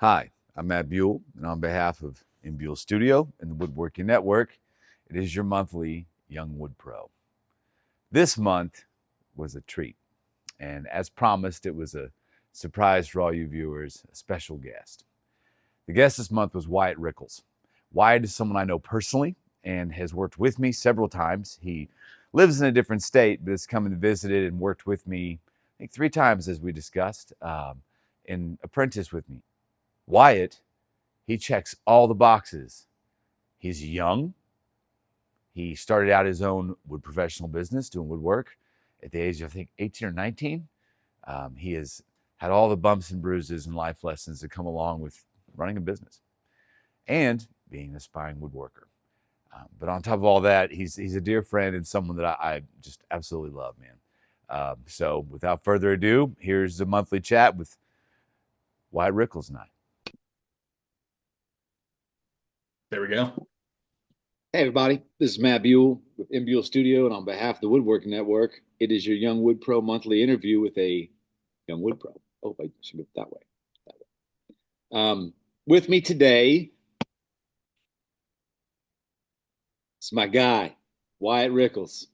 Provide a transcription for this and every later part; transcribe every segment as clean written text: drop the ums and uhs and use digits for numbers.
Hi, I'm Matt Buell, and on behalf of In Buell Studio and the Woodworking Network, it is your monthly Young Wood Pro. This month was a treat, and as promised, it was a surprise for all you viewers, a special guest. The guest this month was Wyatt Rickles. Wyatt is someone I know personally and has worked with me several times. He lives in a different state, but has come and visited and worked with me, I think, 3 times, as we discussed, and apprenticed with me. Wyatt, he checks all the boxes. He's young. He started out his own wood professional business doing woodwork at the age of, I think, 18 or 19. He has had all the bumps and bruises and life lessons that come along with running a business and being an aspiring woodworker. But on top of all that, he's a dear friend and someone that I just absolutely love, man. So without further ado, here's the monthly chat with Wyatt Rickles and I. There we go. Hey everybody, this is Matt Buell with In Buell Studio, and on behalf of the Woodworking Network, it is your Young Wood Pro monthly interview with a Young Wood Pro. Oh, I should go that way. With me today, it's my guy, Wyatt Rickles.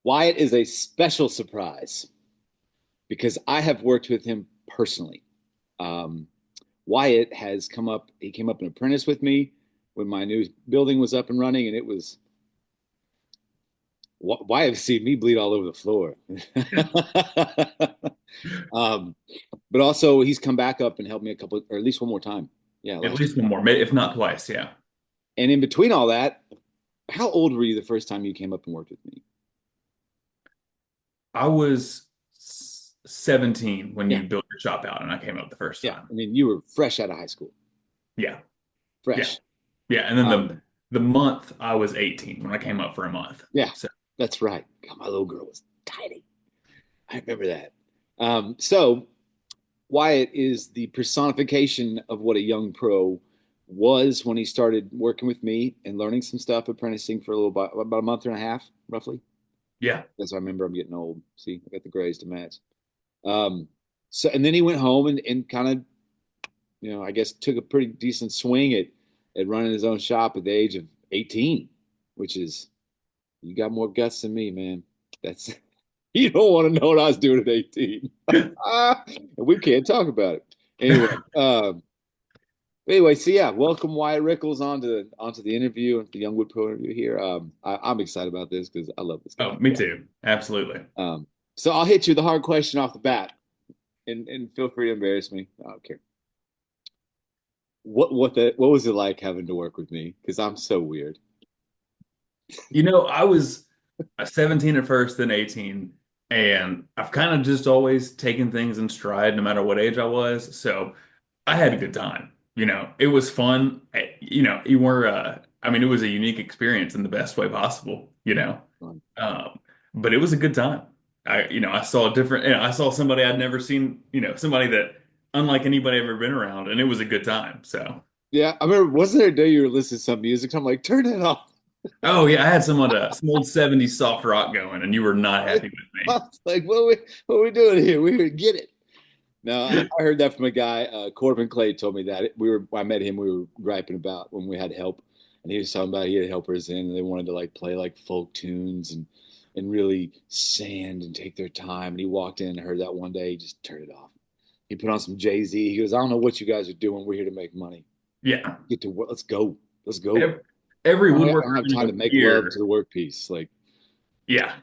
Wyatt is a special surprise because I have worked with him personally. Wyatt has come up, he came up an apprentice with me when my new building was up and running, and it was Wyatt has seen me bleed all over the floor. But also he's come back up and helped me a couple, or at least one more time. Yeah, At least one more, if not twice. Yeah. And in between all that, how old were you the first time you came up and worked with me? I was 17 when you built your shop out and I came up the first Yeah, time. I mean, you were fresh out of high school. Yeah. Fresh. Yeah. And then the month I was 18 when I came up for a month. Yeah, So that's right. God, my little girl was tiny. I remember that. So Wyatt is the personification of what a young pro was when he started working with me and learning some stuff, apprenticing for a little about a month and a half, roughly. yeah. As I remember, I'm getting old. See, I got the grays to match. So and then he went home and kind of, I guess took a pretty decent swing at running his own shop at the age of 18, which is, you got more guts than me, man. That's You don't want to know what I was doing at 18. We can't talk about it. Anyway, so yeah, welcome Wyatt Rickles onto the interview and the Young Wood Pro interview here. I'm excited about this because I love this guy. Oh, me too. Absolutely. So I'll hit you with the hard question off the bat, and feel free to embarrass me. I don't care. What was it like having to work with me? Because I'm so weird. I was 17 at first, then 18, and I've kind of just always taken things in stride no matter what age I was. So I had a good time. It was fun. You were, it was a unique experience in the best way possible. But it was a good time. I saw a different, I saw somebody I'd never seen, somebody that unlike anybody I've ever been around, and it was a good time. So, Yeah, I remember, wasn't there a day you were listening to some music? I'm like, turn it off. oh yeah, I had some old 70s soft rock going, and you were not happy with I me. was like, what are we doing here? We're here to get it. No, I heard that from a guy. Corbin Clay told me that. I met him. We were griping about when we had help, and he was talking about he had helpers in, and they wanted to like play like folk tunes and really sand and take their time. And he walked in and heard that one day. He just turned it off. He put on some Jay-Z. He goes, I don't know what you guys are doing. We're here to make money. Yeah. Get to work. Let's go. Let's go. Every I woodworker don't have time to make here, love to the work piece. Like, yeah.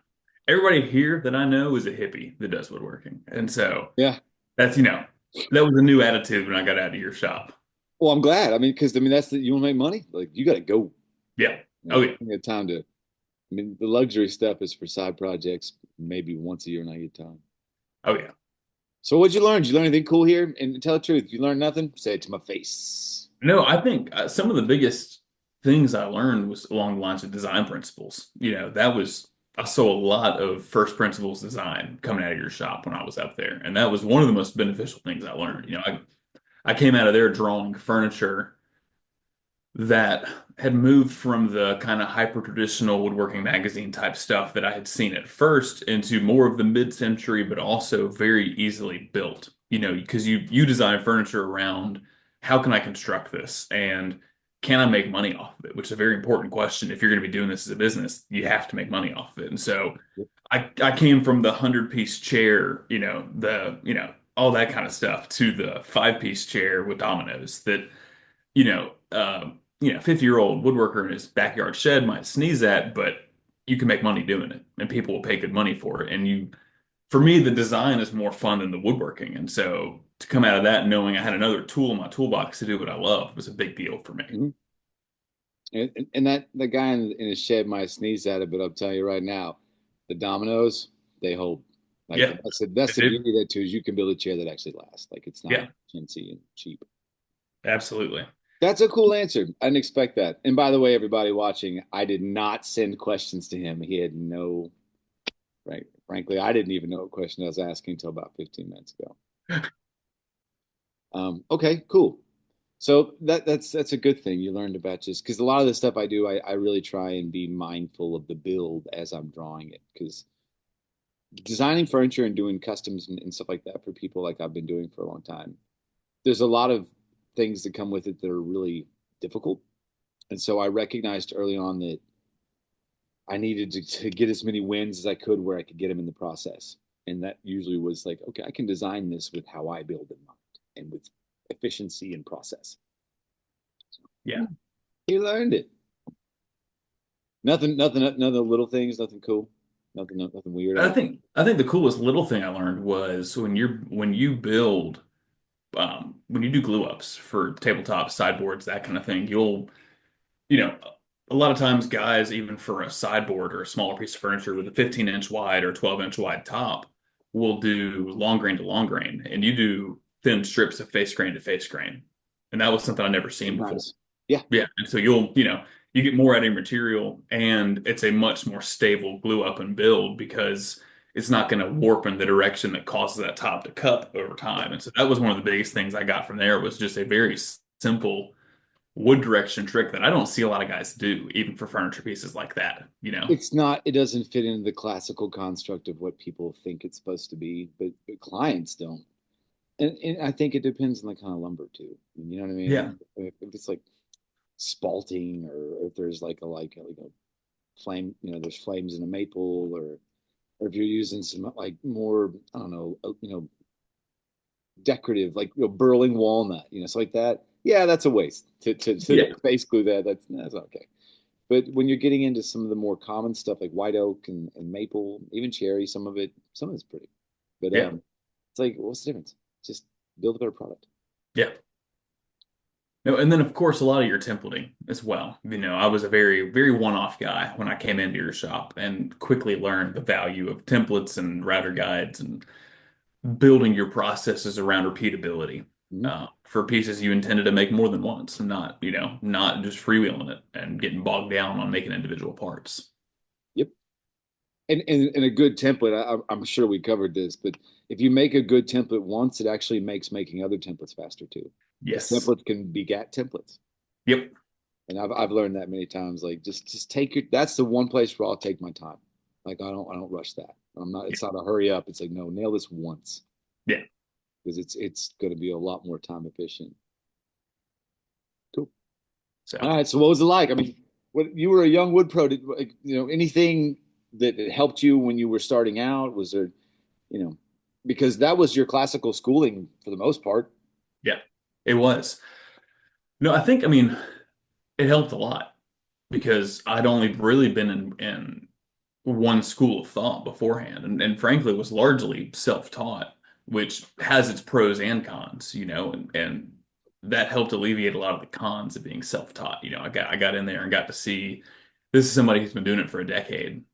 Everybody here that I know is a hippie that does woodworking. And so yeah. that's, that was a new attitude when I got out of your shop. Well, I'm glad. I mean, because you want to make money. Like, you got to go. Yeah. Oh yeah. You have time to. I mean, the luxury stuff is for side projects, maybe once a year, and I get time. Oh yeah. So, what'd you learn? Did you learn anything cool here? And tell the truth. If you learned nothing, say it to my face. No, I think some of the biggest things I learned was along the lines of design principles. I saw a lot of first principles design coming out of your shop when I was up there. And that was one of the most beneficial things I learned. I came out of there drawing furniture that had moved from the kind of hyper traditional woodworking magazine type stuff that I had seen at first into more of the mid-century, but also very easily built because you design furniture around how can I construct this and can I make money off of it, which is a very important question. If you're going to be doing this as a business, you have to make money off of it. And so I came from the 100-piece chair, all that kind of stuff to the 5-piece chair with dominoes that, 50-year-old woodworker in his backyard shed might sneeze at, but you can make money doing it and people will pay good money for it. For me, the design is more fun than the woodworking. And so to come out of that knowing I had another tool in my toolbox to do what I love was a big deal for me. Mhm. And that the guy in his shed might sneeze at it, but I'll tell you right now, the dominoes they hold. Like Yeah, that's it the did. beauty of that too is you can build a chair that actually lasts. Like it's not Yeah, chintzy and cheap. absolutely. That's a cool answer. I didn't expect that. And by the way, everybody watching, I did not send questions to him. He had no, right? Frankly, I didn't even know what question I was asking until about 15 minutes ago. Okay, cool. So that's a good thing you learned about just because a lot of the stuff I do, I really try and be mindful of the build as I'm drawing it because designing furniture and doing customs and stuff like that for people like I've been doing for a long time, there's a lot of things that come with it that are really difficult. And so I recognized early on that I needed to get as many wins as I could where I could get them in the process. And that usually was like, okay, I can design this with how I build in mind and with efficiency and process. Yeah. He learned it. None of the little things, nothing cool, nothing weird. I think the coolest little thing I learned was when you do glue ups for tabletop sideboards, that kind of thing, you know, a lot of times guys, even for a sideboard or a smaller piece of furniture with a 15-inch wide or 12-inch wide top, will do long grain to long grain, and you do thin strips of face grain to face grain, and that was something I'd never seen before. Nice. Yeah. Yeah, and so you get more out of your material, and it's a much more stable glue up and build because it's not going to warp in the direction that causes that top to cup over time. And so that was one of the biggest things I got from there was just a very simple wood direction trick that I don't see a lot of guys do, even for furniture pieces like that. It's not, it doesn't fit into the classical construct of what people think it's supposed to be, but clients don't. And I think it depends on the kind of lumber too. You know what I Yeah. mean? If it's like spalting or if there's like a flame, there's flames in a maple or if you're using some like more, I don't know, decorative, like burling walnut, so like that. Yeah, that's a waste to Yeah. basically that's okay. But when you're getting into some of the more common stuff like white oak and maple, even cherry, some of it's pretty. But Yeah. it's like, what's the difference? Just build a better product. Yeah. No, and then of course a lot of your templating as well. I was a very, very one-off guy when I came into your shop and quickly learned the value of templates and router guides and building your processes around repeatability Mhm. for pieces you intended to make more than once, and not just freewheeling it and getting bogged down on making individual parts. Yep. And a good template, I'm sure we covered this, but if you make a good template once, it actually makes making other templates faster too. Because Yes. templates can begat templates. Yep. And I've learned that many times. Like just take your that's the one place where I'll take my time. Like I don't rush that. I'm not Yeah. it's not a hurry up. It's like no, nail this once Yeah. because it's gonna be a lot more time efficient. Cool. So. All right. So what was it like? I mean, what you were a young wood pro, did like, anything that helped you when you were starting out? Was there, you know, because that was your classical schooling for the most part. Yeah, it was. No, I mean, it helped a lot because I'd only really been in one school of thought beforehand, and frankly was largely self-taught, which has its pros and cons, and that helped alleviate a lot of the cons of being self-taught. I got in there and got to see this is somebody who's been doing it for a decade.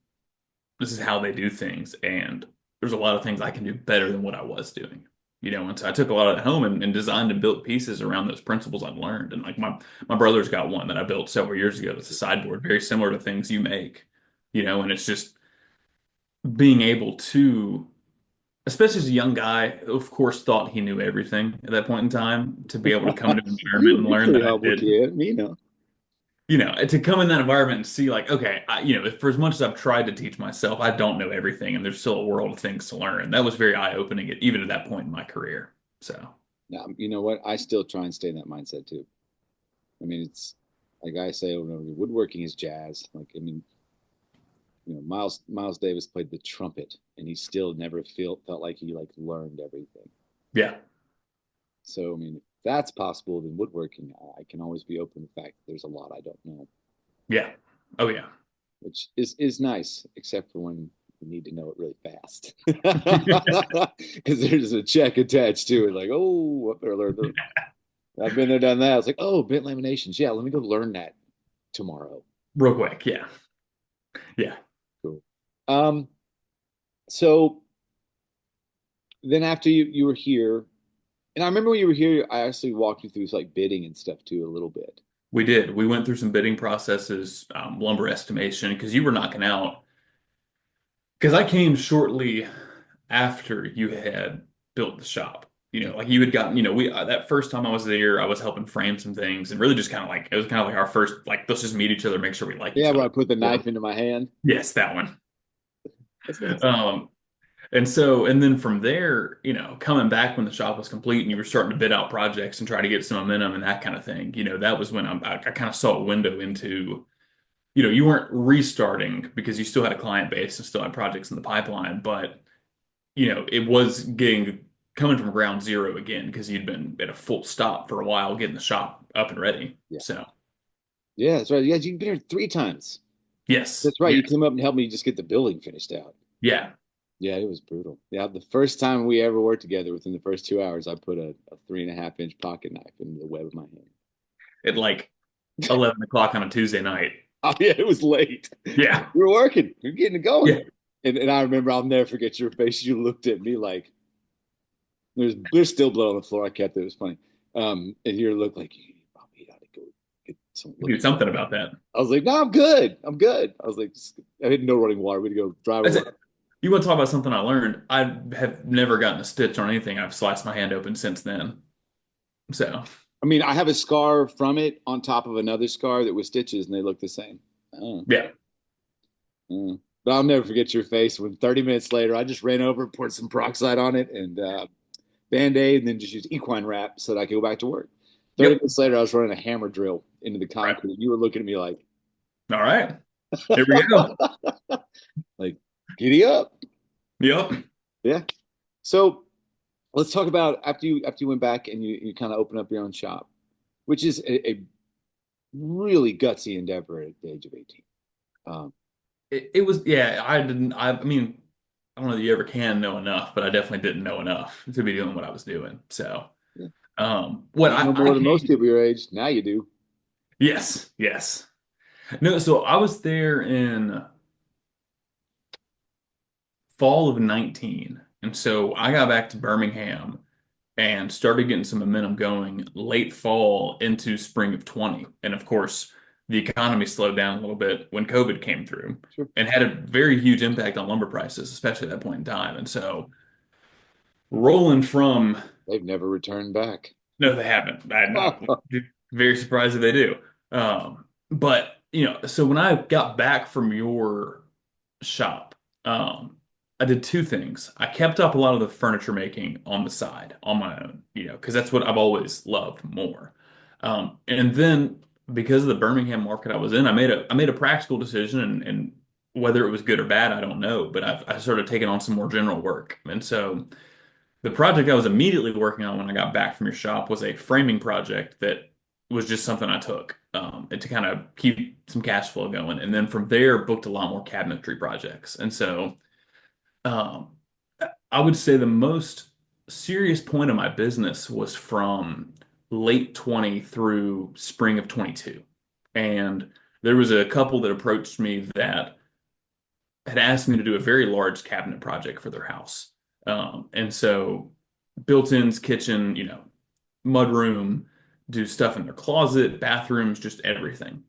This is how they do things, and there's a lot of things I can do better than what I was doing. And so I took a lot of that home and designed and built pieces around those principles I've learned. And like my brother's got one that I built several years ago that's a sideboard, very similar to things you make, and it's just being able to, especially as a young guy, of course, thought he knew everything at that point in time, to be able to come into an environment and You're a learn that pretty I humble didn't. kid, To come in that environment and see like, okay, for as much as I've tried to teach myself, I don't know everything, and there's still a world of things to learn. That was very eye-opening, even at that point in my career. So Now, you know what? I still try and stay in that mindset too. I mean, it's like I say over and over, woodworking is jazz. Like, I mean, Miles Davis played the trumpet, and he still never felt like he like learned everything. yeah, So, I mean, if that's possible, then woodworking, I can always be open to the fact that there's a lot I don't know, yeah, oh yeah. which is nice, except for when you need to know it really fast, because there's a check attached to it. Like, oh, I better learn. I've been there, done that. It's like, oh, bent laminations. Yeah, let me go learn that tomorrow. Real quick, yeah, yeah. Cool. Um, so then after you were here, and I remember when you were here, I actually walked you through like bidding and stuff too a little bit. We did. We went through some bidding processes, lumber estimation, because you were knocking out. Because I came shortly after you had built the shop. Like you had gotten, we that first time I was there, I was helping frame some things and really just kind of like it was kind of like our first like let's just meet each other, make sure we like Yeah, each where other. I put the Yeah. knife into my hand. Yes, that one. That's nice. Um, and then from there, coming back when the shop was complete and you were starting to bid out projects and try to get some momentum and that kind of thing, that was when I kind of saw a window into, you weren't restarting because you still had a client base and still had projects in the pipeline, but it was coming from ground zero again because you'd been at a full stop for a while getting the shop up and ready. Yeah. So, Yeah, that's right. Yeah, you've been here 3 times. yes, That's right. You yes, came up and helped me just get the building finished out. yeah. Yeah, it was brutal. Yeah, the first time we ever worked together, within the first 2 hours, I put a 3.5 inch pocket knife into the web of my hand. At like 11 o'clock on a Tuesday night. Oh yeah, it was late. Yeah, We were working. We were getting it going. yeah. And I remember, I'll never forget your face. You looked at me like there's still blood on the floor. I kept it. It was funny. And your look like you probably ought to go get some. Do something about that. I was like, no, I'm good. I'm good. I was like, I didn't know running water. We'd go dry That's water. it. You want to talk about something I learned? I have never gotten a stitch on anything. I've sliced my hand open since then. So, I mean, I have a scar from it on top of another scar that was stitches, and they look the same. Oh. yeah. But I'll never forget your face when 30 minutes later, I just ran over, poured some peroxide on it, and Band-Aid, and then just used equine wrap so that I could go back to work. 30 Yep. minutes later, I was running a hammer drill into the Right. concrete. You were looking at me like, All right. Here we go. like, giddy up. Yep. Yeah. So let's talk about after you went back and you kind of opened up your own shop, which is a really gutsy endeavor at the age of 18. It was, yeah, I mean, I don't know that you ever can know enough, but I definitely didn't know enough to be doing what I was doing. So, Yeah. what You know I more than most came, people your age. Now you do. yes, yes. No, so I was there in fall of 19. And so I got back to Birmingham and started getting some momentum going late fall into spring of 20. And of course, the economy slowed down a little bit when COVID came through Sure. and had a very huge impact on lumber prices, especially at that point in time. And so rolling from, They've never returned back. no, they haven't. I'm not very surprised if they do. But, so when I got back from your shop, I did two things. I kept up a lot of the furniture making on the side on my own, because that's what I've always loved more. And then because of the Birmingham market I was in, I made a practical decision, and whether it was good or bad, I don't know. But I started taking on some more general work, and so the project I was immediately working on when I got back from your shop was a framing project that was just something I took and to kind of keep some cash flow going. And then from there, booked a lot more cabinetry projects. And so um, I would say the most serious point of my business was from late 20 through spring of 22. And there was a couple that approached me that had asked me to do a very large cabinet project for their house. And so built-ins, kitchen, mudroom, do stuff in their closet, bathrooms, just everything.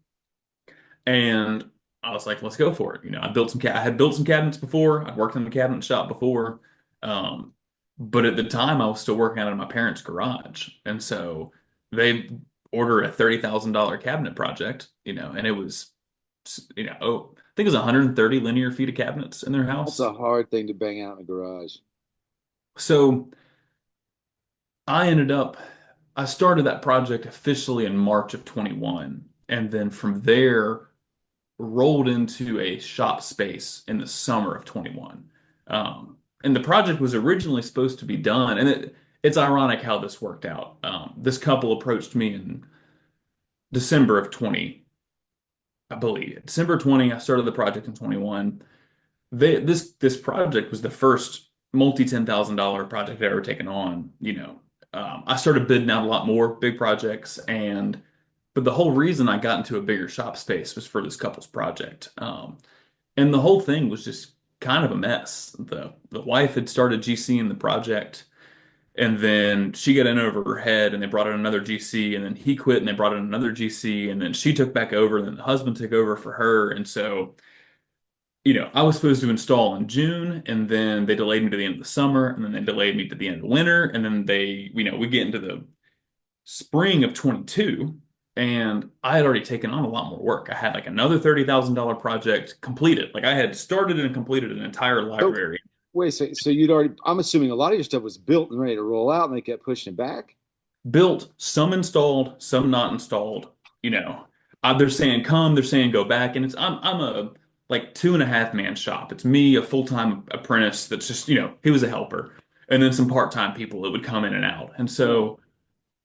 And I was like, let's go for it. I had built some cabinets before. I'd worked in the cabinet shop before. Um, but at the time I was still working out of my parents' garage. And so they order a $30,000 cabinet project, and it was, I think it was 130 linear feet of cabinets in their That's house. a hard thing to bang out in a garage. So I ended up, I started that project officially in March of 21. And then from there, rolled into a shop space in the summer of 21. And the project was originally supposed to be done. And it's ironic how this worked out. This couple approached me in December of 20, I believe. December 20, I started the project in 21. This project was the first multi $10,000 project I'd ever taken on. I started bidding out a lot more big projects, but the whole reason I got into a bigger shop space was for this couple's project. And the whole thing was just kind of a mess. The wife had started GCing the project, and then she got in over her head, and they brought in another GC, and then he quit, and they brought in another GC, and then she took back over, and then the husband took over for her, and so I was supposed to install in June, and then they delayed me to the end of the summer, and then they delayed me to the end of winter, and then we get into the spring of 22, and I had already taken on a lot more work. I had like another $30,000 project completed. Like I had started and completed an entire So library. wait a second. So you'd already, I'm assuming a lot of your stuff was built and ready to roll out, and they kept pushing it back. Built, some installed, some not installed. They're saying come, they're saying go back, and I'm a like 2.5 man shop. It's me, a full-time apprentice that's just he was a helper, and then some part-time people that would come in and out. And Yeah. so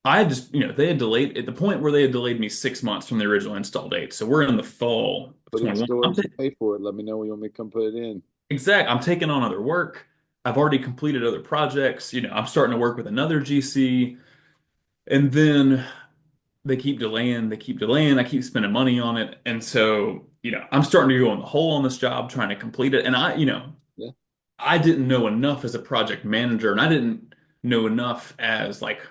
I had just they had delayed at the point where they had delayed me 6 months from the original install date. So we're in the fall of Put it in 21. storage and pay for it. Let me know when you want me to come put it in. I'm taking on other work. I've already completed other projects. I'm starting to work with another GC. And then they keep delaying, they keep delaying. I keep spending money on it. And so, I'm starting to go in the hole on this job trying to complete it. And Yeah. I didn't know enough as a project manager, and I didn't know enough as like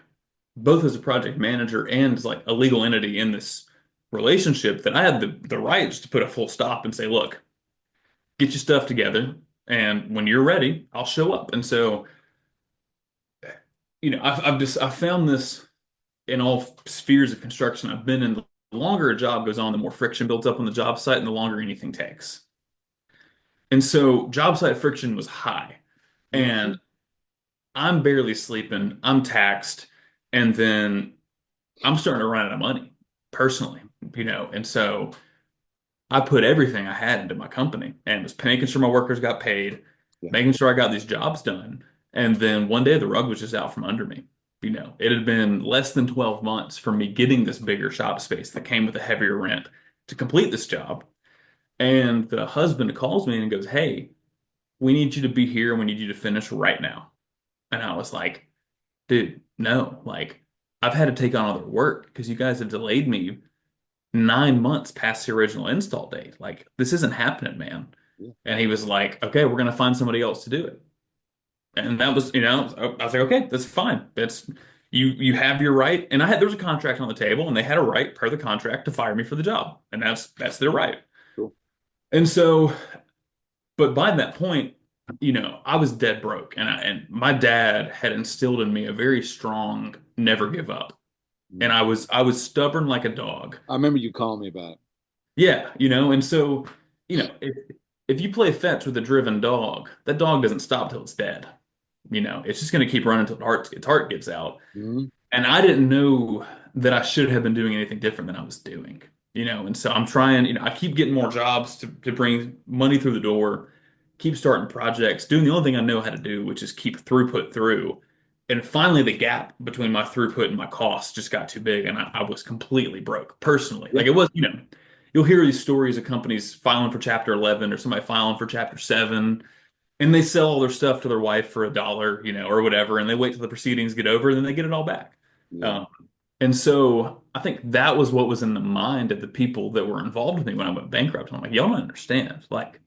both as a project manager and as like a legal entity in this relationship that I had the rights to put a full stop and say, look, get your stuff together. And when you're ready, I'll show up. And so, I've found this in all spheres of construction I've been in. The longer a job goes on, the more friction builds up on the job site and the longer anything takes. And so job site friction was high. Mhm. And I'm barely sleeping, I'm taxed, and then I'm starting to run out of money personally, and so I put everything I had into my company and was making sure my workers got paid, Yeah. making sure I got these jobs done. And then one day the rug was just out from under me. It had been less than 12 months for me getting this bigger shop space that came with a heavier rent to complete this job. And the husband calls me and goes, hey, we need you to be here and we need you to finish right now. And I was like, dude, no, like I've had to take on other work because you guys have delayed me 9 months past the original install date. Like, this isn't happening, man. Yeah. And he was like, okay, we're gonna find somebody else to do it. And that was, I was like, okay, that's fine. That's you have your right. And there was a contract on the table, and they had a right per the contract to fire me for the job. And that's their right. Cool. And so, but by that point, I was dead broke. And my dad had instilled in me a very strong never give up. And Mhm. I was stubborn like a dog. I remember you calling me about it. Yeah, and so, if you play fetch with a driven dog, that dog doesn't stop till it's dead. It's just going to keep running until its heart gives out. Mhm. And I didn't know that I should have been doing anything different than I was doing. And so I'm trying, I keep getting more jobs to bring money through the door, keep starting projects, doing the only thing I know how to do, which is keep throughput through. And finally, the gap between my throughput and my costs just got too big, and I was completely broke personally. Yeah. Like it was, you'll hear these stories of companies filing for Chapter 11 or somebody filing for Chapter 7, and they sell all their stuff to their wife for $1, or whatever, and they wait till the proceedings get over, and then they get it all back. Yeah. Um, and so I think that was what was in the mind of the people that were involved with me when I went bankrupt. And I'm like, y'all don't understand. Like,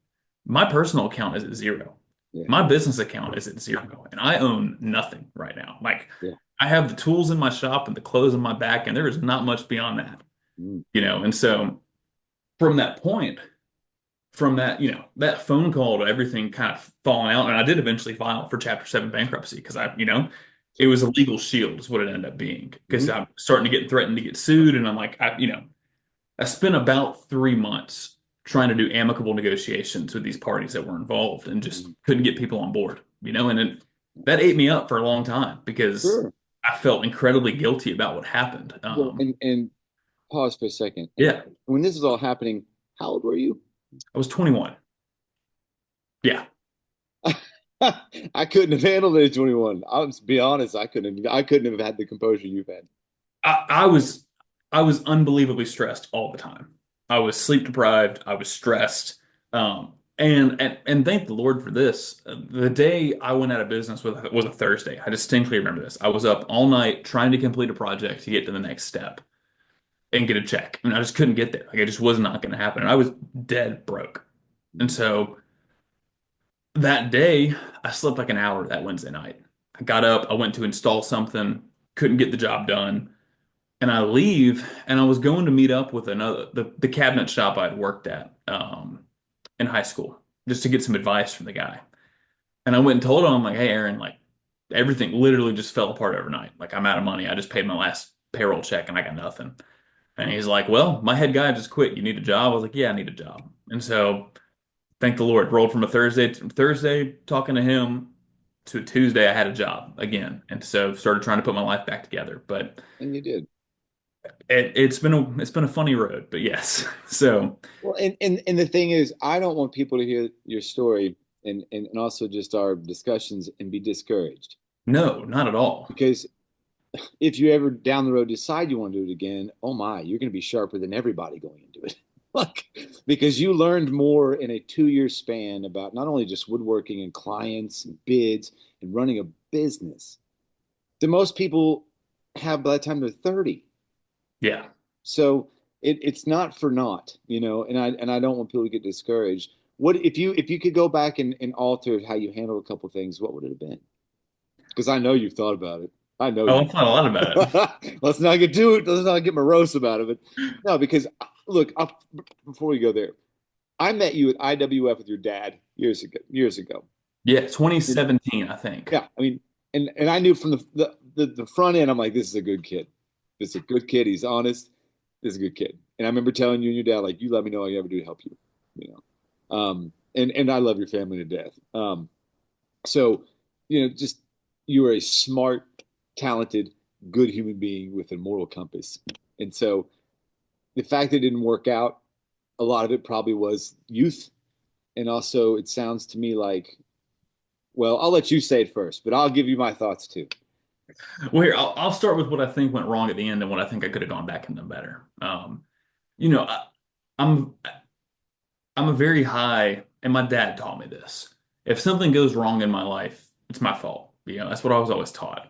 my personal account is at zero. Yeah. My business account is at zero, and I own nothing right now. Like, Yeah. I have the tools in my shop and the clothes in my back, and there is not much beyond that. Mm. And so from that point, from that, that phone call to everything kind of falling out. And I did eventually file for Chapter 7 bankruptcy because it was a legal shield is what it ended up being. Because Mhm. I'm starting to get threatened to get sued. And I'm like, I spent about 3 months trying to do amicable negotiations with these parties that were involved and just Mhm. couldn't get people on board, and that ate me up for a long time because Sure. I felt incredibly guilty about what happened. Well, and pause for a second. And Yeah, when this is all happening, how old were you? I was 21. Yeah. I couldn't have handled it at 21. I'll just be honest, I couldn't have had the composure you've had. I was unbelievably stressed all the time. I was sleep deprived. I was stressed. And thank the Lord for this. The day I went out of business was a Thursday. I distinctly remember this. I was up all night trying to complete a project to get to the next step and get a check. And I just couldn't get there. Like it just was not going to happen. And I was dead broke. And so that day, I slept like an hour that Wednesday night. I got up, I went to install something, couldn't get the job done. And I leave, and I was going to meet up with the cabinet shop I'd worked at in high school just to get some advice from the guy. And I went and told him, I'm like, hey, Aaron, like everything literally just fell apart overnight. Like I'm out of money. I just paid my last payroll check and I got nothing. And he's like, well, my head guy just quit. You need a job? I was like, yeah, I need a job. And so thank the Lord, rolled from a Thursday talking to him to a Tuesday, I had a job again. And so started trying to put my life back together. But And you did. it's been a funny road, but yes. So Well, and the thing is, I don't want people to hear your story and also just our discussions and be discouraged. no, not at all. Because if you ever down the road decide you want to do it again, oh my, you're going to be sharper than everybody going into it. Like, because you learned more in a 2 year span about not only just woodworking and clients and bids and running a business than most people have by the time they're 30. Yeah. So it's not for naught, and I don't want people to get discouraged. What if you could go back and alter how you handle a couple things, what would it have been? Because I know you've thought about it. I know Oh, you. I thought a lot about it. Let's not get to it. Let's not get morose about it. But no, because look, before we go there, I met you at IWF with your dad years ago. Years ago. Yeah, 2017, I think. Yeah, I mean, and I knew from the front end, I'm like, this is a good kid. This is a good kid. He's honest. This is a good kid. And I remember telling you and your dad, like, you let me know all you ever do to help you. You and I love your family to death. So, just you are a smart, talented, good human being with a moral compass. And so the fact that it didn't work out, a lot of it probably was youth. And also, it sounds to me like, well, I'll let you say it first, but I'll give you my thoughts too. Well, here, I'll start with what I think went wrong at the end and what I think I could have gone back and done better. You know, I, I'm I'm a very high, and my dad taught me this. If something goes wrong in my life, it's my fault. That's what I was always taught.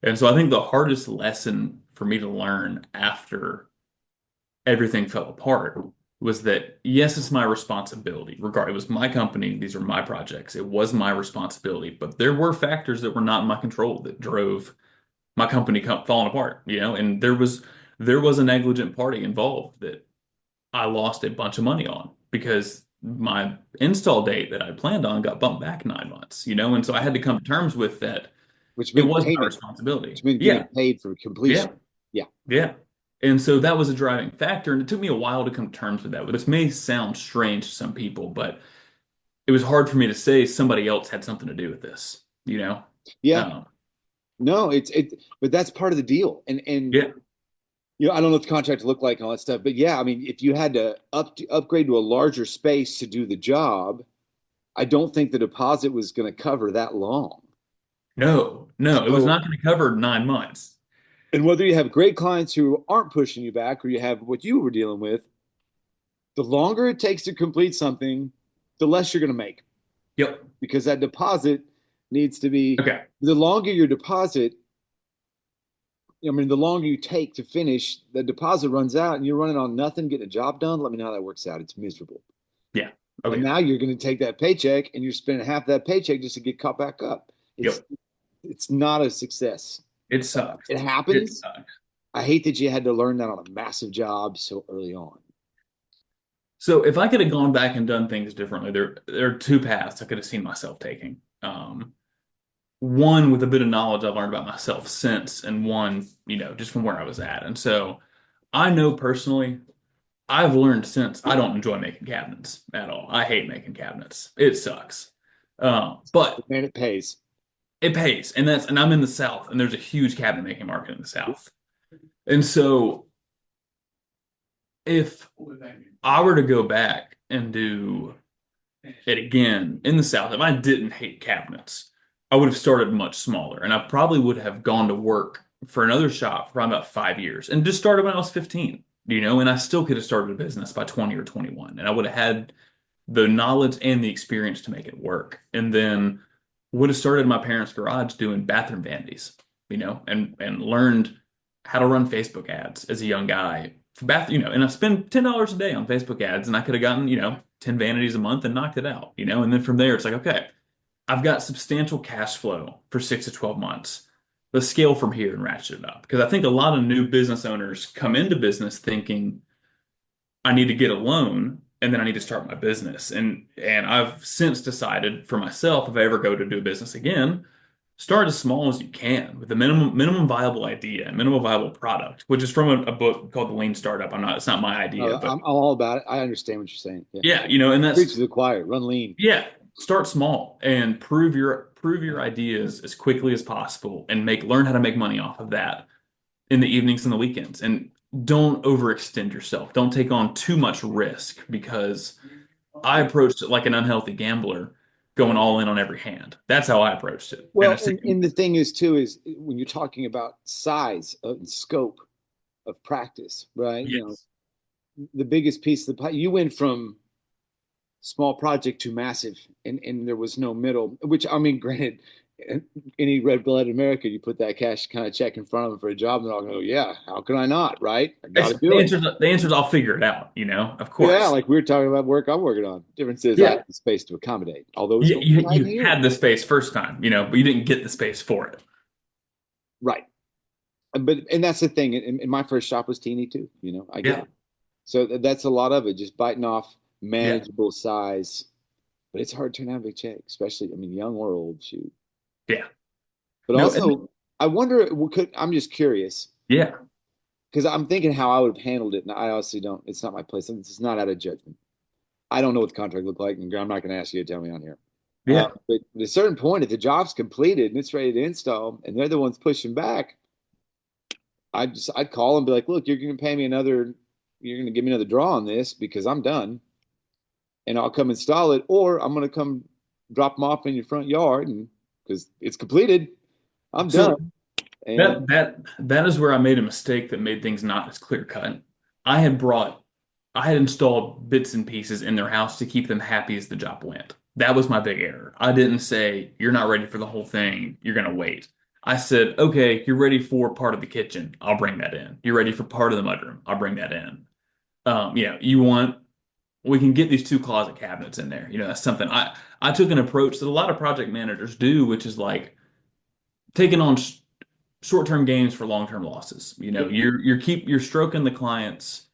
And so I think the hardest lesson for me to learn after everything fell apart was that yes, it's my responsibility. Regard, it was my company, these are my projects. It was my responsibility, but there were factors that were not in my control that drove my company falling apart, and there was a negligent party involved that I lost a bunch of money on because my install date that I planned on got bumped back 9 months, and so I had to come to terms with that. Which It meant was my payment, responsibility. which meant getting Yeah, paid for yeah, completion. Yeah. yeah. And so that was a driving factor, and it took me a while to come to terms with that. This may sound strange to some people, but it was hard for me to say somebody else had something to do with this, you know? Yeah. Um, No, but that's part of the deal. And yeah. I don't know what the contract looked like and all that stuff, but yeah, I mean, if you had to upgrade to a larger space to do the job, I don't think the deposit was going to cover that long. No, no, it was So, not going to cover 9 months. and whether you have great clients who aren't pushing you back or you have what you were dealing with, the longer it takes to complete something, the less you're going to make Yep. because that deposit needs to be Okay. the longer your deposit, I mean, the longer you take to finish, the deposit runs out and you're running on nothing, getting a job done. Let me know how that works out. It's miserable. Yeah. And Okay. now you're going to take that paycheck and you're spending half that paycheck just to get caught back up. It's Yep. it's not a success. It sucks. It It happens. sucks. I hate that you had to learn that on a massive job so early on. So if I could have gone back and done things differently, there are two paths I could have seen myself taking. One with a bit of knowledge I've learned about myself since, and one, just from where I was at. And so I know personally, I've learned since I don't enjoy making cabinets at all. I hate making cabinets. It sucks. But Man, it pays. it pays. And I'm in the South, and there's a huge cabinet making market in the South. And so if I were to go back and do it again in the South, if I didn't hate cabinets, I would have started much smaller, and I probably would have gone to work for another shop for about 5 years and just started when I was 15, and I still could have started a business by 20 or 21, and I would have had the knowledge and the experience to make it work. And then would have started in my parents' garage doing bathroom vanities, and learned how to run Facebook ads as a young guy for and I spend $10 a day on Facebook ads, and I could have gotten, 10 vanities a month and knocked it out, and then from there it's like, okay, I've got substantial cash flow for 6 to 12 months. Let's scale from here and ratchet it up. Because I think a lot of new business owners come into business thinking, I need to get a loan and then I need to start my business. And I've since decided for myself, if I ever go to do business again, start as small as you can with a minimum viable idea and minimum viable product, which is from a book called The Lean Startup. It's not my idea, but I'm all about it. I understand what you're saying. Yeah. yeah, and Preach that's to the choir. Run lean. yeah, start small and prove your ideas as quickly as possible and learn how to make money off of that in the evenings and the weekends. And don't overextend yourself. Don't take on too much risk because I approached it like an unhealthy gambler, going all in on every hand. That's how I approached it. And I Well, said, and the thing is too is when you're talking about size and scope of practice, right? yes, The biggest piece of the pie, you went from small project to massive, and there was no middle. Which I mean, granted, any red-blooded American, you put that cash kind of check in front of them for a job, and they're all going, to go, "Yeah, how can I not? Right? I got it's, to the do it." answer. The answer is I'll figure it out. Of Yeah, course. like we were talking about work I'm working on. Difference is I Yeah, have the space to accommodate, although it's you, going you, right you here. had the space first time, but you didn't get the space for it. Right. But and that's the thing. And my first shop was teeny too. I get Yeah, it. So that's a lot of it, just biting off yeah, manageable size. But it's hard to turn out a big check, especially, I mean, young or old, shoot. yeah. But No, and also, I wonder, I'm just curious yeah, because I'm thinking how I would have handled it. And I honestly don't, it's not my place. It's not out of judgment. I don't know what the contract looked like. And I'm not going to ask you to tell me on here. yeah. But at a certain point, if the job's completed and it's ready to install and they're the ones pushing back, I'd call and be like, look, you're going to give me another draw on this because I'm done and I'll come install it, or I'm going to come drop them off in your front yard and because it's completed, I'm So done. And that is where I made a mistake that made things not as clear cut. I had brought, I had installed bits and pieces in their house to keep them happy as the job went. That was my big error. I didn't say, you're not ready for the whole thing. You're going to wait. I said, okay, you're ready for part of the kitchen. I'll bring that in. You're ready for part of the mudroom. I'll bring that in. You want, we can get these two closet cabinets in there. That's something I took an approach that a lot of project managers do, which is like taking on short-term gains for long-term losses. You're stroking the client's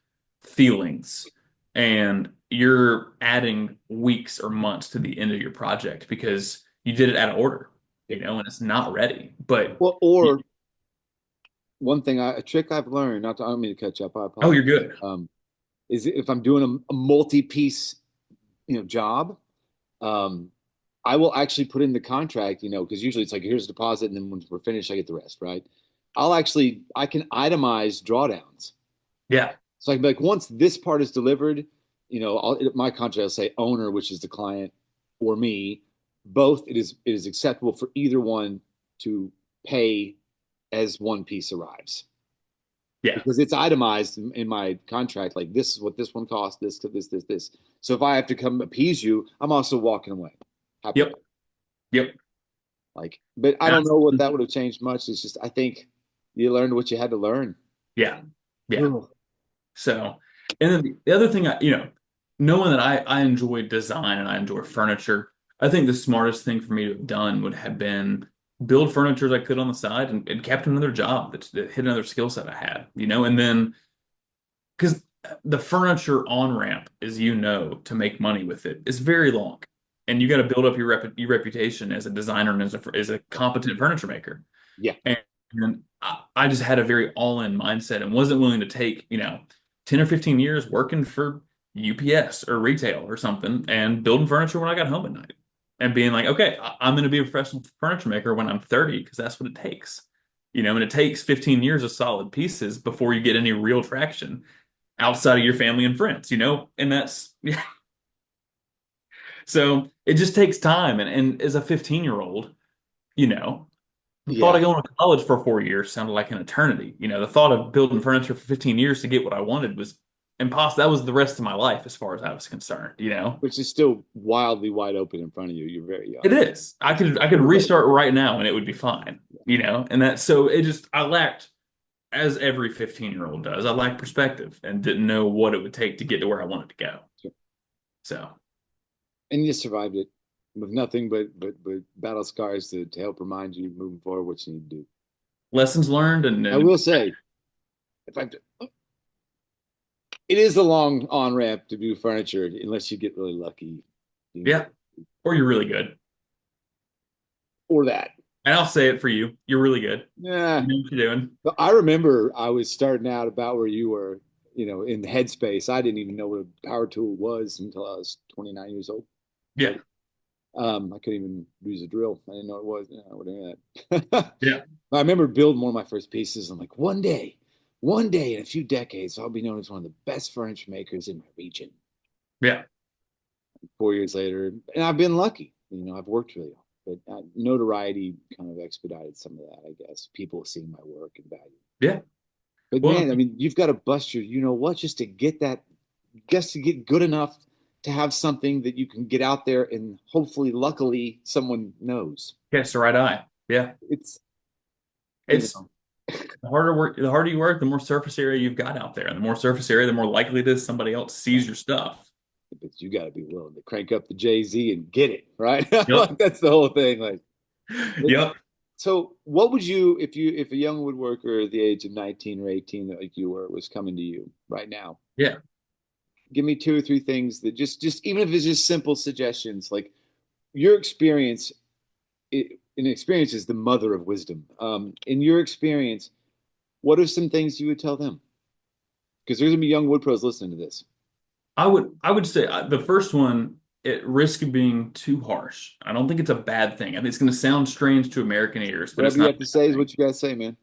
feelings and you're adding weeks or months to the end of your project because you did it out of order, and it's not ready. But well, or one thing, a trick I've learned, not to, I don't mean to catch up, I oh, you're apologize. good. Is if I'm doing a multi-piece, job, um, I will actually put in the contract, because usually it's like here's a deposit, and then when we're finished, I get the rest, right? I can itemize drawdowns. Yeah. So I can be like, once this part is delivered, my contract will say owner, which is the client, or me, both. It is acceptable for either one to pay as one piece arrives Yeah. because it's itemized in my contract. Like this is what this one costs. This. So if I have to come appease you, I'm also walking away. Happy. Yep. Yep. Like, but I don't That's, know what that would have changed much. It's just I think you learned what you had to learn. yeah. Yeah. Ugh. So, and then the other thing, knowing that I enjoy design and I enjoy furniture, I think the smartest thing for me to have done would have been build furniture as I could on the side and kept another job that hit another skill set I had, and then because the furniture on ramp, as to make money with it is very long, and you got to build up your reputation as a designer and as a competent furniture maker. Yeah. And I just had a very all-in mindset and wasn't willing to take, 10 or 15 years working for UPS or retail or something and building furniture when I got home at night. and being like, okay, I'm going to be a professional furniture maker when I'm 30 because that's what it takes. And it takes 15 years of solid pieces before you get any real traction outside of your family and friends. And that's, yeah. So it just takes time. And as a 15-year-old, you know, the thought Yeah, of going to college for 4 years sounded like an eternity. The thought of building furniture for 15 years to get what I wanted was impossible. That was the rest of my life as far as I was concerned. which is still wildly wide open in front of you. You're very It young. is. I could restart right now and it would be fine. And that so it just I lacked, as every 15-year-old does, I lacked perspective and didn't know what it would take to get to where I wanted to go. Sure. So And you survived it with nothing but battle scars to help remind you moving forward what you need to do. lessons learned I will say, if I it is a long on ramp to do furniture unless you get really lucky. yeah, or you're really good. Or that. And I'll say it for you. You're really good. Yeah. You know what you're doing. But I remember I was starting out about where you were, in the headspace. I didn't even know what a power tool was until I was 29 years old. Yeah. I couldn't even use a drill. I didn't know what it was. I wouldn't do that. Yeah. I remember building one of my first pieces. I'm like, one day in a few decades, I'll be known as one of the best furniture makers in my region. Yeah. 4 years later, and I've been lucky. I've worked really hard, but notoriety kind of expedited some of that, I guess. People seeing my work and value. Yeah. But Well, man, I mean, you've got to bust your, what, just to get that, just to get good enough to have something that you can get out there and hopefully, luckily, someone knows. catch the right eye. Yeah. It's, It's the harder you work, the more surface area you've got out there. And the more surface area, the more likely it is somebody else sees your stuff. but you got to be willing to crank up the Jay-Z and get it, right? Yep. That's the whole thing. Like, Yep. so what would you, if a young woodworker at the age of 19 or 18, like you were, was coming to you right now? Yeah. Give me 2 or 3 things that just even if it's just simple suggestions, like your experience. And experience is the mother of wisdom. In your experience, what are some things you would tell them? Because there's gonna be young wood pros listening to this. I would say the first one, at risk of being too harsh. I don't think it's a bad thing. I think it's going to sound strange to American ears, but it's Whatever you not. have to say is what you gotta say, man.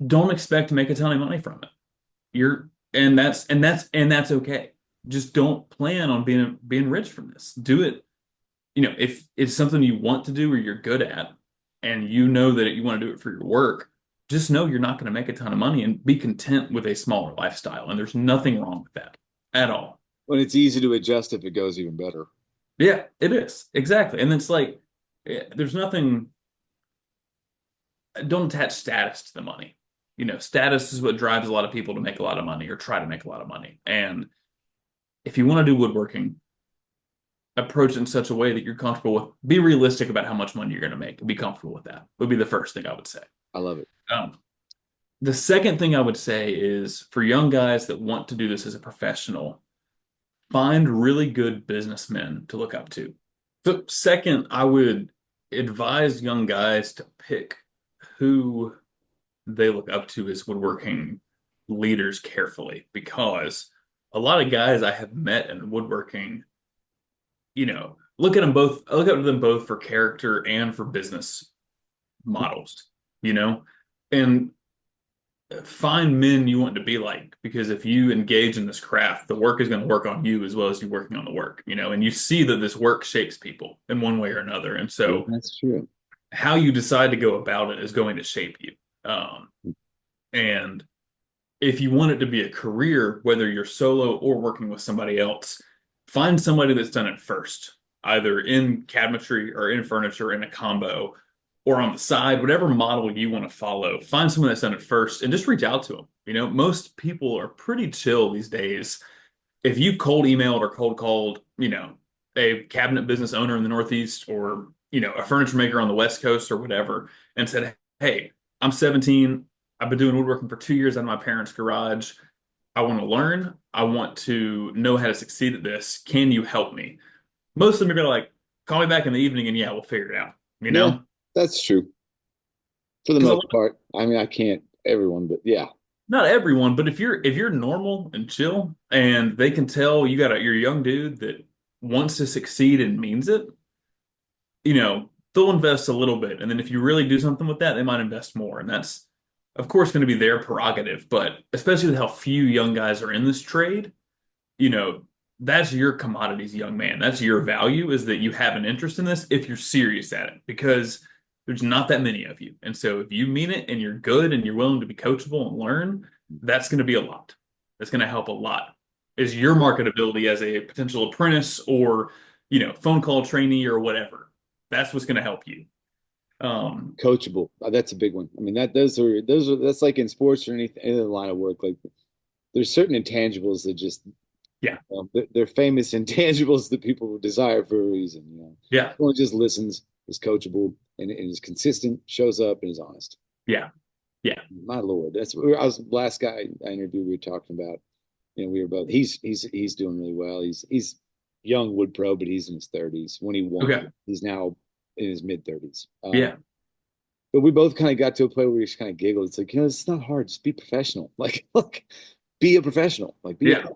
Don't expect to make a ton of money from it. And that's okay. Just don't plan on being rich from this. Do it. If it's something you want to do or you're good at, and you know that you want to do it for your work, just know you're not going to make a ton of money and be content with a smaller lifestyle. And there's nothing wrong with that at all. When it's easy to adjust if it goes even better. Yeah, it is. Exactly. And it's like, there's nothing, don't attach status to the money. Status is what drives a lot of people to make a lot of money or try to make a lot of money. And if you want to do woodworking, approach it in such a way that you're comfortable with. Be realistic about how much money you're going to make and be comfortable with that. Would be the first thing I would say. I love it. The second thing I would say is for young guys that want to do this as a professional, find really good businessmen to look up to. So second, I would advise young guys to pick who they look up to as woodworking leaders carefully, because a lot of guys I have met in woodworking, look at them both for character and for business models, and find men you want to be like, because if you engage in this craft, the work is going to work on you as well as you working on the work, and you see that this work shapes people in one way or another. And so that's true. How you decide to go about it is going to shape you. And if you want it to be a career, whether you're solo or working with somebody else, find somebody that's done it first, either in cabinetry or in furniture in a combo or on the side, whatever model you want to follow. Find someone that's done it first and just reach out to them. Most people are pretty chill these days. If you cold emailed or cold called, a cabinet business owner in the Northeast or, a furniture maker on the West Coast or whatever, and said, hey, I'm 17. I've been doing woodworking for 2 years out of my parents' garage. I want to learn. I want to know how to succeed at this. Can you help me? Most of them are going to like, call me back in the evening and yeah, we'll figure it out. Yeah, that's true. For the most part. I mean, I can't everyone, but yeah. Not everyone, but if you're normal and chill and they can tell you're a young dude that wants to succeed and means it, they'll invest a little bit. And then if you really do something with that, they might invest more. And that's, of course, going to be their prerogative. But especially with how few young guys are in this trade, you know, that's your commodities, young man. That's your value is that you have an interest in this if you're serious at it, because there's not that many of you. And so if you mean it and you're good and you're willing to be coachable and learn, that's going to be a lot. That's going to help a lot. Is your marketability as a potential apprentice or, phone call trainee or whatever. That's what's going to help you. Coachable. That's a big one. I mean, that's like in sports or any other line of work. Like there's certain intangibles that just Yeah. they're famous intangibles that people desire for a reason. Yeah. Someone just listens, is coachable, and is consistent, shows up, and is honest. Yeah. Yeah. My Lord, I was the last guy I interviewed. We were talking about, we were both. He's doing really well. He's young wood pro, but he's in his 30s. When he won, Okay. he's now in his mid 30s. Yeah. But we both kind of got to a point where we just kind of giggled. It's like, it's not hard. Just be professional. Like, look, be a professional. Like, be a pro.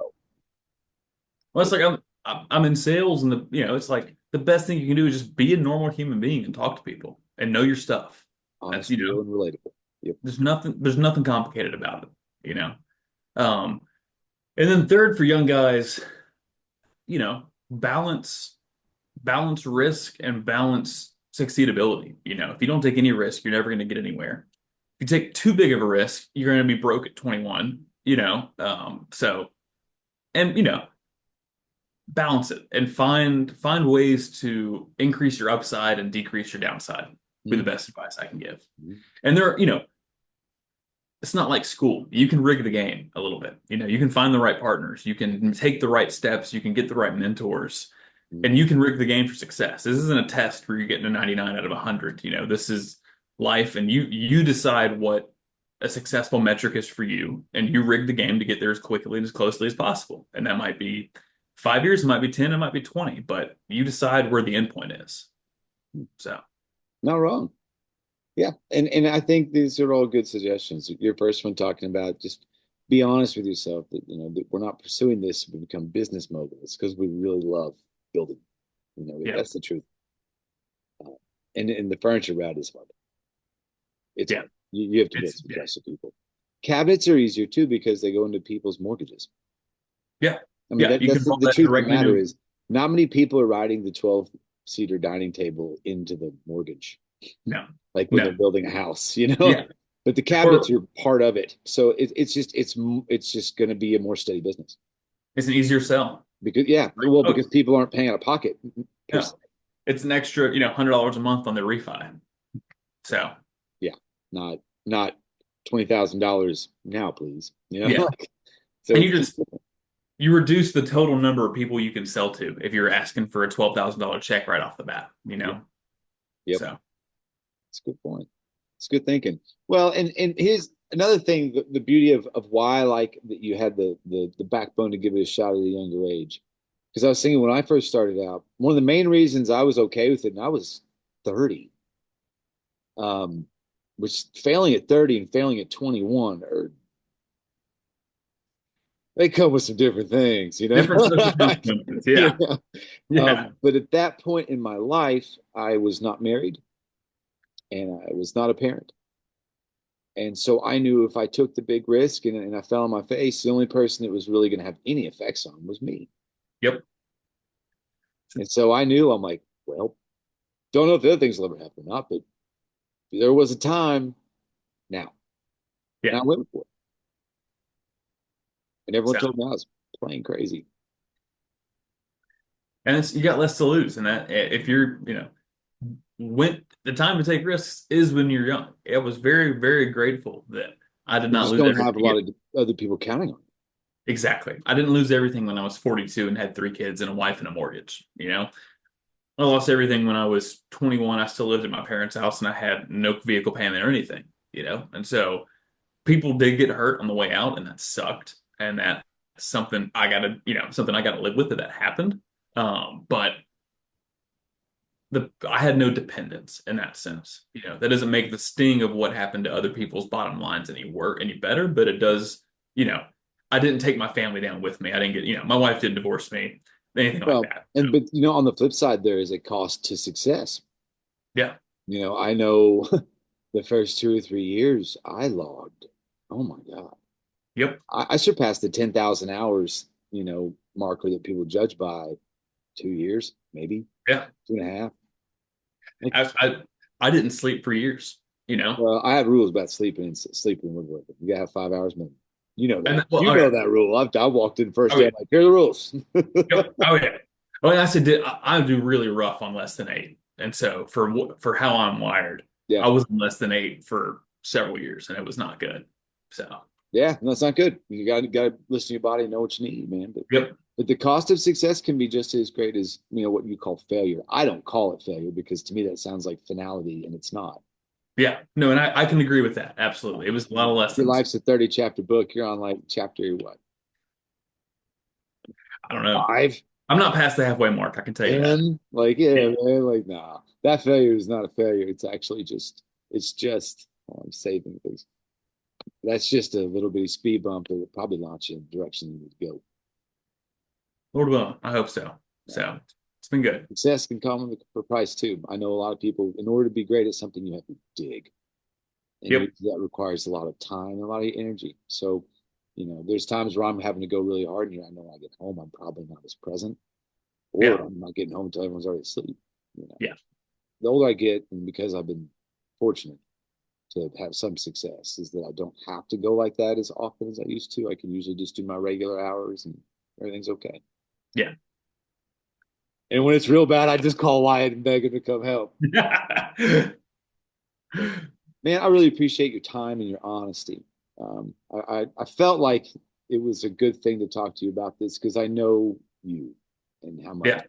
Well, it's like I'm in sales, and it's like the best thing you can do is just be a normal human being and talk to people and know your stuff. Honest, That's real, and relatable. Yep. there's nothing complicated about it. Um, and then third for young guys, balance risk and balance succeedability. If you don't take any risk, you're never going to get anywhere. If you take too big of a risk, you're going to be broke at 21. So and balance it and find ways to increase your upside and decrease your downside. Be the best advice I can give. And it's not like school. You can rig the game a little bit. You can find the right partners. You can take the right steps. You can get the right mentors. And you can rig the game for success. This isn't a test where you're getting a 99 out of 100. This is life, and you decide what a successful metric is for you, and you rig the game to get there as quickly and as closely as possible. And that might be 5 years, it might be 10, it might be 20, but you decide where the end point is. So, not wrong. Yeah, and I think these are all good suggestions. Your first one talking about just be honest with yourself that that we're not pursuing this to become business moguls because we really love building. That's the truth. And the furniture route is hard. It's hard. You have to build some trust with people. Cabinets are easier too because they go into people's mortgages. Yeah. I mean, that's the truth of the matter is not many people are riding the 12-seater dining table into the mortgage. No. Like when they're building a house, Yeah. But the cabinets are part of it. So it's just going to be a more steady business. It's an easier sell. Because because people aren't paying out of pocket. No. It's an extra, $100 a month on their refi. So yeah, not $20,000 now, please. Yeah. So and you reduce the total number of people you can sell to if you're asking for a $12,000 check right off the bat. Yep. So that's a good point. It's good thinking. Well, and here's another thing: the beauty of why I like that you had the backbone to give it a shot at a younger age. Because I was thinking when I first started out, one of the main reasons I was okay with it, and I was 30, which failing at 30 and failing at 21 they come with some different things, Different social consequences, yeah. Yeah. But at that point in my life, I was not married and I was not a parent. And so I knew if I took the big risk and I fell on my face, the only person that was really going to have any effects on was me. Yep. And so I knew, I'm like, well, don't know if the other things will ever happen or not, but there was a time now. Yeah. And I went for it. And everyone told me I was playing crazy. And you got less to lose. And that if you're, when the time to take risks is when you're young. I was very, very grateful that I did not lose everything. Don't have a lot of other people counting on you. Exactly. I didn't lose everything when I was 42 and had 3 kids and a wife and a mortgage. I lost everything when I was 21. I still lived at my parents' house and I had no vehicle payment or anything, And so people did get hurt on the way out, and that sucked. And that's something I gotta live with that happened. But I had no dependence in that sense. That doesn't make the sting of what happened to other people's bottom lines any better, but it does, I didn't take my family down with me. I didn't get, my wife didn't divorce me, anything like that. But on the flip side, there is a cost to success. Yeah. You know, I know the first 2 or 3 years I logged. Oh my God. Yep. I surpassed the 10,000 hours, marker that people judge by 2 years, maybe Yeah. 2.5. Like, I didn't sleep for years, you know. well, I have rules about sleeping woodworking. You gotta have 5 hours minimum. You know And that. well, You oh know yeah, that rule. I walked in first oh day. yeah, I'm like, here are the rules. yep, oh yeah. Well, and I said I do really rough on less than 8, and so for how I'm wired, Yeah. I was on less than 8 for several years, and it was not good. So, Yeah, no, it's not good. You got to listen to your body and know what you need, man. yep, But the cost of success can be just as great as what you call failure. I don't call it failure because to me that sounds like finality, and it's not. yeah, no, and I can agree with that. Absolutely, it was a lot of Your lessons. life's a 30 chapter book. You're on like chapter what? I don't know. 5, I'm not past the halfway mark. I can tell you that. 10? Like, yeah, Yeah, man. Like, nah, that failure is not a failure. It's just I'm saving things. That's just a little bitty speed bump that will probably launch you in the direction you need to go. Lord willing, I hope so. So it's been good. Success can come with a price too. I know a lot of people, in order to be great at something, you have to dig. And Yep. that requires a lot of time and a lot of energy. So, there's times where I'm having to go really hard, and I know when I get home, I'm probably not as present, or Yeah. I'm not getting home until everyone's already asleep. Yeah. The older I get, and because I've been fortunate to have some success, is that I don't have to go like that as often as I used to. I can usually just do my regular hours, and everything's okay. Yeah. And when it's real bad, I just call Wyatt and beg him to come help. Man, I really appreciate your time and your honesty. I felt like it was a good thing to talk to you about this because I know you and how much Yeah.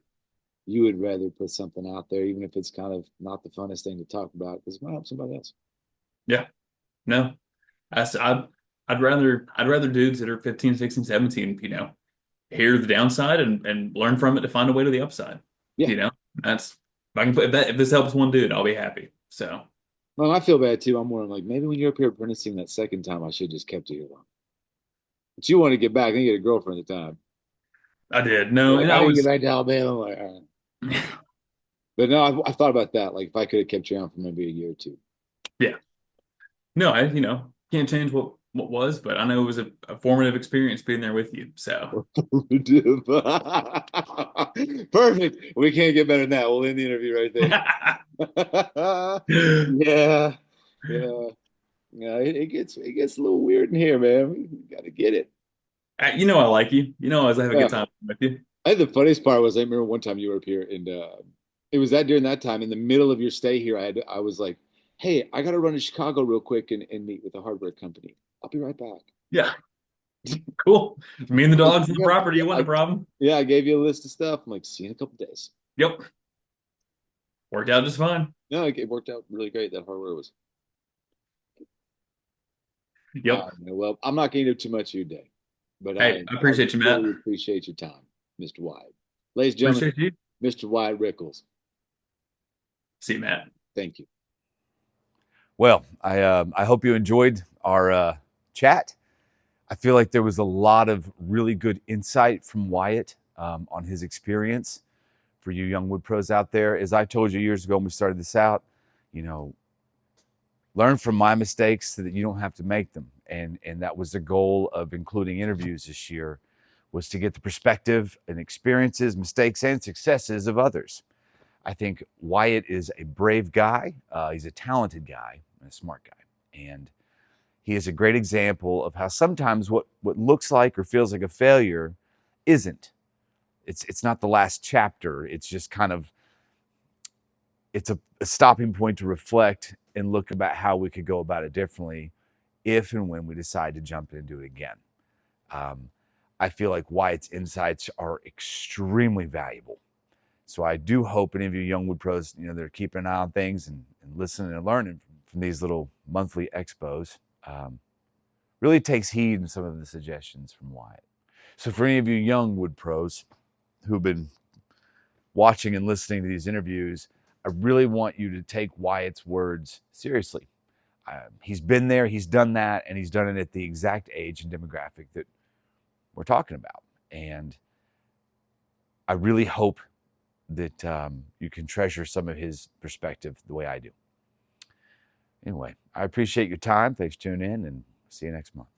you would rather put something out there, even if it's kind of not the funnest thing to talk about, because it might help somebody else. Yeah. No. I'd rather dudes that are 15, 16, 17, hear the downside and learn from it to find a way to the upside. Yeah. That's if I can put that if this helps one dude, I'll be happy. So Well, I feel bad too. I'm more like maybe when you're up here apprenticing that second time, I should just kept you here long. But you want to get back, and you get a girlfriend at the time. I did. No, Like, and I I need to get was back to Alabama. I'm like, all right. But no, I thought about that. Like, if I could have kept you around for maybe a year or two. yeah. No, I can't change what was, but I know it was a formative experience being there with you. So Perfect. We can't get better than that. We'll end the interview right there. Yeah, yeah, yeah. It gets a little weird in here, man. We gotta get it. I like you. I always have a Yeah. good time with you. I think the funniest part was I remember one time you were up here, and it was during that time in the middle of your stay here. I was like, "Hey, I gotta run to Chicago real quick and meet with a hardware company. I'll be right back." Yeah. Cool. Me and the Like, dogs and the property, it wasn't a problem. yeah, I gave you a list of stuff. I'm like, "See you in a couple days." Yep. Worked out just fine. No, it worked out really great. That hardware was. Yep. Well, I'm not going to do too much of your day, but Hey, I I appreciate you, Matt. really appreciate your time, Mr. Wyatt. Ladies and gentlemen, Appreciate you. Mr. Wyatt Rickles. See you, Matt. Thank you. Well, I hope you enjoyed our chat. I feel like there was a lot of really good insight from Wyatt on his experience for you young wood pros out there. As I told you years ago when we started this out, learn from my mistakes so that you don't have to make them. And that was the goal of including interviews this year, was to get the perspective and experiences, mistakes, and successes of others. I think Wyatt is a brave guy. He's a talented guy and a smart guy. And he is a great example of how sometimes what looks like or feels like a failure isn't. It's not the last chapter. It's just kind of, it's a stopping point to reflect and look about how we could go about it differently if and when we decide to jump in and do it again. I feel like Wyatt's insights are extremely valuable. So I do hope any of you young wood pros, that are keeping an eye on things and listening and learning from these little monthly expos, really takes heed in some of the suggestions from Wyatt. So for any of you young wood pros who've been watching and listening to these interviews, I really want you to take Wyatt's words seriously. He's been there, he's done that, and he's done it at the exact age and demographic that we're talking about. And I really hope that you can treasure some of his perspective the way I do. Anyway, I appreciate your time. Thanks for tuning in, and see you next month.